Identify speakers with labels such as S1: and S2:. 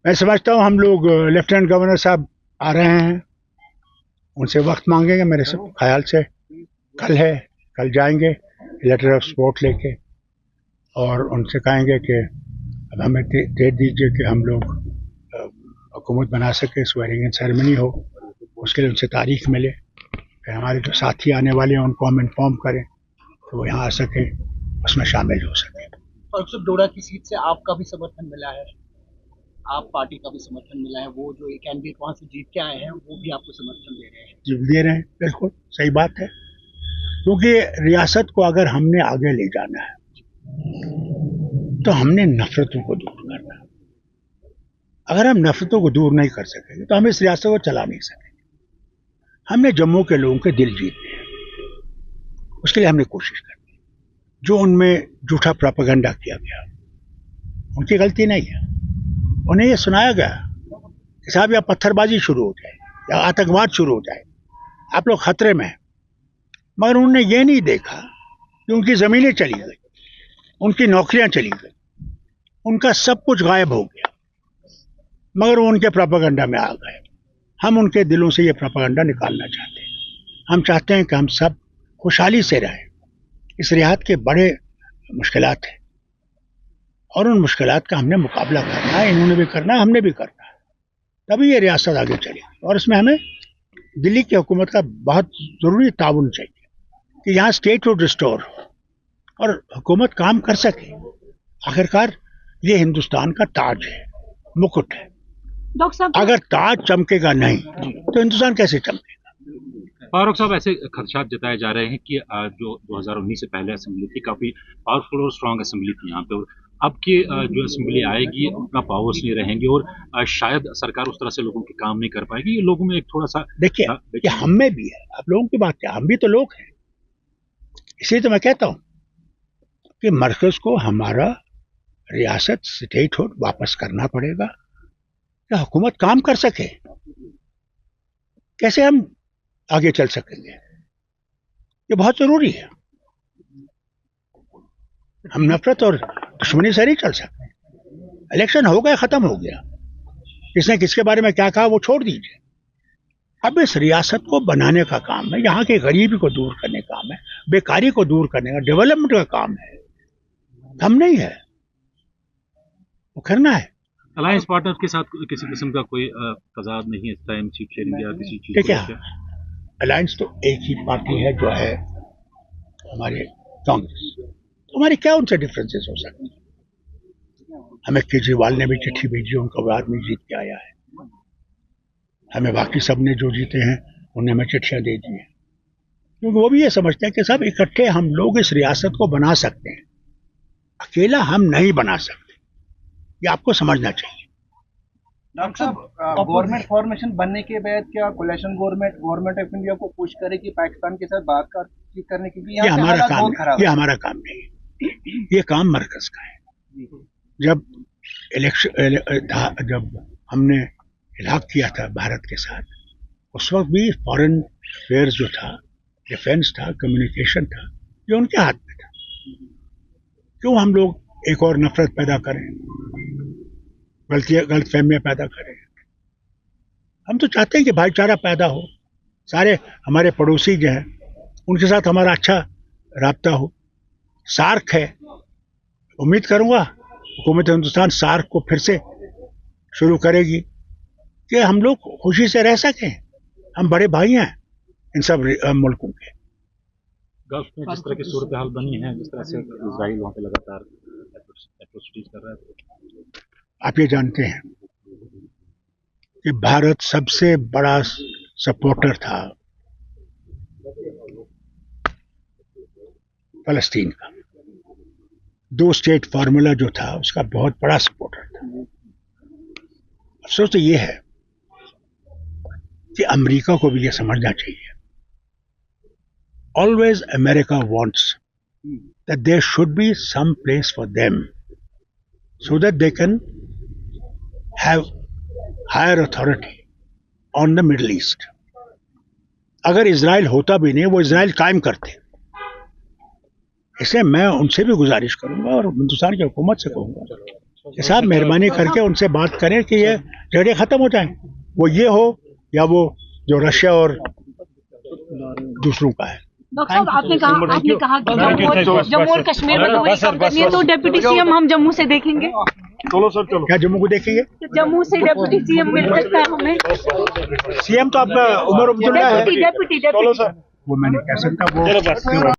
S1: मैं समझता हूँ हम लोग लेफ्टिनेंट गवर्नर साहब आ रहे हैं, उनसे वक्त मांगेंगे मेरे से ख्याल से कल है, कल जाएंगे लेटर ऑफ सपोर्ट लेके और उनसे कहेंगे कि अब हमें डेट दीजिए कि हम लोग हुकूमत बना सके, स्वेरिंग इन सेरेमनी हो, उसके लिए उनसे तारीख मिले, फिर हमारे जो साथी आने वाले हैं उनको हम इन्फॉर्म करें तो वो यहाँ आ सकें, उसमें शामिल हो सकें।
S2: और डोडा की सीट से आपका भी समर्थन मिला है, आप पार्टी का भी समर्थन मिला है, वो जो एक कैंडिडेट वहां से जीत के आए हैं वो भी आपको समर्थन दे रहे हैं।
S1: जी दे रहे हैं, बिल्कुल सही बात है, क्योंकि रियासत को अगर हमने आगे ले जाना है तो हमने नफरतों को दूर करना है। अगर हम नफरतों को दूर नहीं कर सकेंगे तो हम इस रियासत को चला नहीं सकेंगे। हमने जम्मू के लोगों के दिल जीतने हैं, उसके लिए हमने कोशिश करनी है। जो उनमें झूठा प्रोपेगेंडा किया गया उनकी गलती नहीं है, उन्हें यह सुनाया गया कि साहब या पत्थरबाजी शुरू हो जाए या आतंकवाद शुरू हो जाए, आप लोग खतरे में हैं, मगर उन्होंने ये नहीं देखा कि उनकी ज़मीनें चली गई, उनकी नौकरियां चली गई, उनका सब कुछ गायब हो गया, मगर वो उनके प्रोपेगेंडा में आ गए। हम उनके दिलों से ये प्रोपेगेंडा निकालना चाहते हैं। हम चाहते हैं कि हम सब खुशहाली से रहें। इस रियासत के बड़े मुश्किलात हैं और उन मुश्किलात का हमने मुकाबला करना है, इन्होंने भी करना है, हमने भी करना है, तभी ये रियासत आगे चलेगी। और इसमें हमें दिल्ली की हुकूमत का बहुत ज़रूरी ताउन चाहिए कि यहाँ स्टेट वुड रिस्टोर और हुकूमत काम कर सके। आखिरकार ये हिंदुस्तान का ताज है, मुकुट है।
S3: डॉक्टर साहब,
S1: अगर ताज चमकेगा नहीं तो हिंदुस्तान कैसे चमकेगा?
S4: फारूक साहब, ऐसे खदशात जताए जा रहे हैं कि जो 2019 से पहले असेंबली थी काफी पावरफुल और स्ट्रांग असेंबली थी यहाँ पे, और अब की जो असेंबली आएगी उतना पावर्स नहीं रहेंगे और शायद सरकार उस तरह से लोगों के काम नहीं कर पाएगी। ये लोगों में एक थोड़ा सा
S1: देखिए ये हम में भी है, आप लोगों की बात है, हम भी तो लोग हैं। इसलिए तो मैं कहता हूं कि मरकज को हमारा रियासत स्टेटहुड वापस करना पड़ेगा कि हुकूमत काम कर सके। कैसे हम आगे चल सकेंगे, ये बहुत जरूरी है। हम नफरत और दुश्मनी से नहीं चल सकते। इलेक्शन हो गया, खत्म हो गया, किसने किसके बारे में क्या कहा वो छोड़ दीजिए। अब इस रियासत को बनाने का काम है, यहाँ के गरीबी को दूर करने का काम है, बेकारी को दूर करने का, डेवलपमेंट का काम है। हम नहीं है, वो करना है।
S4: अलायंस पार्टनर के साथ किसी किस्म का कोई तजाद नहीं है इस टाइम सीट शेयरिंग या किसी चीज
S1: देखिए अलायंस तो एक ही पार्टी है जो है हमारे कांग्रेस, तो हमारे क्या उनसे डिफरेंसेस हो सकते हैं? हमें केजरीवाल ने भी चिट्ठी भेजी, उनका वो आदमी जीत के आया है। हमें बाकी सब ने जो जीते हैं उन्हें हमें चिट्ठियां दे दी हैं, क्योंकि वो भी ये समझते हैं कि सब इकट्ठे हम लोग इस रियासत को बना सकते हैं, अकेला हम नहीं बना सकते। ये आपको समझना चाहिए।
S2: डॉक्टर साहब, गवर्नमेंट फॉर्मेशन बनने के बाद क्या कोलिशन गवर्नमेंट ऑफ इंडिया को पुश करे कि पाकिस्तान के साथ बात करने के लिए?
S1: ये हमारा काम है, ये हमारा काम नहीं है, ये काम मरकज का है। जब इलेक्शन जब हमने इलाक़ किया था भारत के साथ, उस वक्त भी फॉरेन अफेयर्स जो था, डिफेंस था, कम्युनिकेशन था, ये उनके हाथ में था। क्यों हम लोग एक और नफरत पैदा करें, गलत फहमियाँ पैदा करें? हम तो चाहते हैं कि भाईचारा पैदा हो, सारे हमारे पड़ोसी जो हैं उनके साथ हमारा अच्छा राब्ता हो। सार्क है, उम्मीद करूंगा हुकूमत हिंदुस्तान सार्क को फिर से शुरू करेगी कि हम लोग खुशी से रह सकें। हम बड़े भाई हैं इन सब मुल्कों के।
S4: गल्फ में जिस तरह की सूरत हाल बनी है, जिस तरह से इजराइल वहाँ पे लगातार एट्रोसिटीज कर रहा है,
S1: आप ये जानते हैं कि भारत सबसे बड़ा सपोर्टर था फलस्तीन का। 2 स्टेट फार्मूला जो था उसका बहुत बड़ा सपोर्टर था। अफसोस तो ये है कि अमेरिका को भी ये समझना चाहिए, always America wants that there should be some place for them so that they can have higher authority on the Middle East. अगर इजराइल होता भी नहीं, वो इजराइल कायम करते। इसलिए मैं उनसे भी गुजारिश करूंगा और हिंदुस्तान की हुकूमत से कहूंगा कि साहब मेहरबानी करके उनसे बात करें कि ये झगड़े खत्म हो जाएं, वो ये हो या वो जो रशिया और दूसरों का है।
S3: डॉक्टर साहब, आपने कहा कि जम्मू और कश्मीर में गोली कम करनी है, तो डिप्टी सीएम हम जम्मू से देखेंगे?
S1: चलो सर, चलो। क्या जम्मू को देखेंगे?
S3: जम्मू से डिप्टी सीएम मिल सकता है हमें?
S1: सीएम तो आपका उमर अब्दुल्ला है।
S3: डेप्यूटी
S1: चलो सर, वो मैं नहीं कह सकता, वो